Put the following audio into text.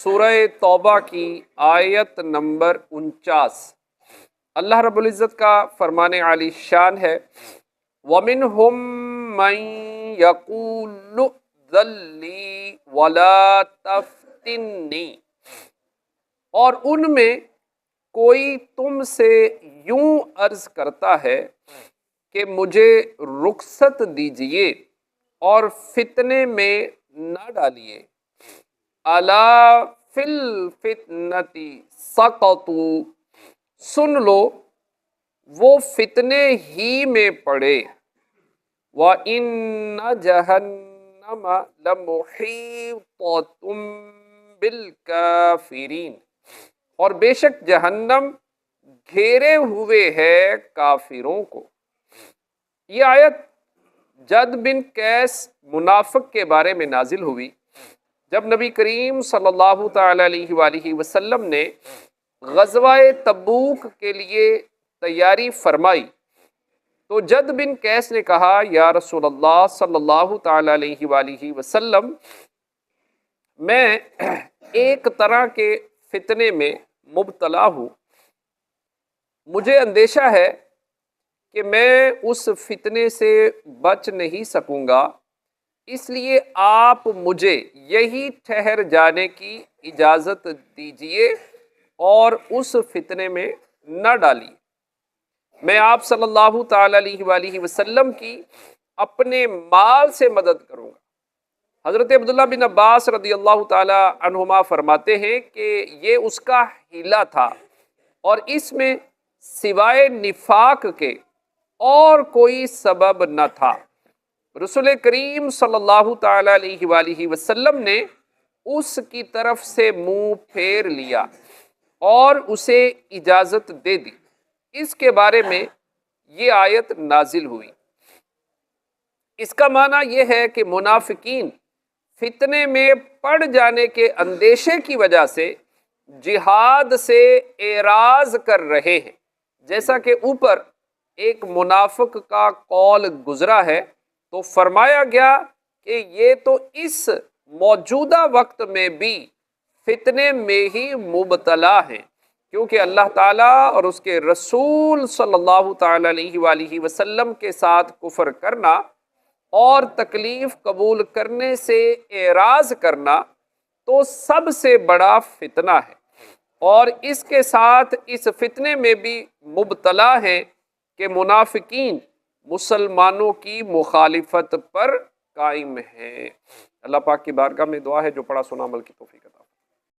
سورہ توبہ کی آیت نمبر 49، اللہ رب العزت کا فرمان عالی شان ہے وَمِنْهُمْ مَنْ يَقُولُ ذَلِّي وَلَا تَفْتِنِّي، اور ان میں کوئی تم سے یوں عرض کرتا ہے کہ مجھے رخصت دیجئے اور فتنے میں نہ ڈالیے، الا فی الفتنۃ سقطوا، سن لو وہ فتنے ہی میں پڑے، وَإِنَّ جَهَنَّمَ لَمُحِيطَةٌ بِالْكَافِرِينَ، اور بے شک جہنم گھیرے ہوئے ہے کافروں کو۔ یہ آیت جد بن قیس منافق کے بارے میں نازل ہوئی جب نبی کریم صلی اللہ تعالی علیہ وآلہ وسلم نے غزوہ تبوک کے لیے تیاری فرمائی تو جد بن قیس نے کہا یا رسول اللہ صلی اللہ تعالی علیہ وآلہ وسلم، میں ایک طرح کے فتنے میں مبتلا ہوں، مجھے اندیشہ ہے کہ میں اس فتنے سے بچ نہیں سکوں گا، اس لیے آپ مجھے یہی ٹھہر جانے کی اجازت دیجئے اور اس فتنے میں نہ ڈالیے۔ میں آپ صلی اللہ تعالی علیہ وآلہ وسلم کی اپنے مال سے مدد کروں گا۔ حضرت عبداللہ بن عباس رضی اللہ تعالی عنہما فرماتے ہیں کہ یہ اس کا حیلہ تھا اور اس میں سوائے نفاق کے اور کوئی سبب نہ تھا۔ رسول کریم صلی اللہ تعالی علیہ وآلہ وسلم نے اس کی طرف سے منہ پھیر لیا اور اسے اجازت دے دی۔ اس کے بارے میں یہ آیت نازل ہوئی۔ اس کا معنی یہ ہے کہ منافقین فتنے میں پڑ جانے کے اندیشے کی وجہ سے جہاد سے اعراض کر رہے ہیں، جیسا کہ اوپر ایک منافق کا قول گزرا ہے، تو فرمایا گیا کہ یہ تو اس موجودہ وقت میں بھی فتنے میں ہی مبتلا ہیں، کیونکہ اللہ تعالیٰ اور اس کے رسول صلی اللہ تعالی علیہ وآلہ وسلم کے ساتھ کفر کرنا اور تکلیف قبول کرنے سے اعراض کرنا تو سب سے بڑا فتنہ ہے، اور اس کے ساتھ اس فتنے میں بھی مبتلا ہیں کہ منافقین مسلمانوں کی مخالفت پر قائم ہیں۔ اللہ پاک کی بارگاہ میں دعا ہے جو پڑھا سنا عمل کی توفیق عطا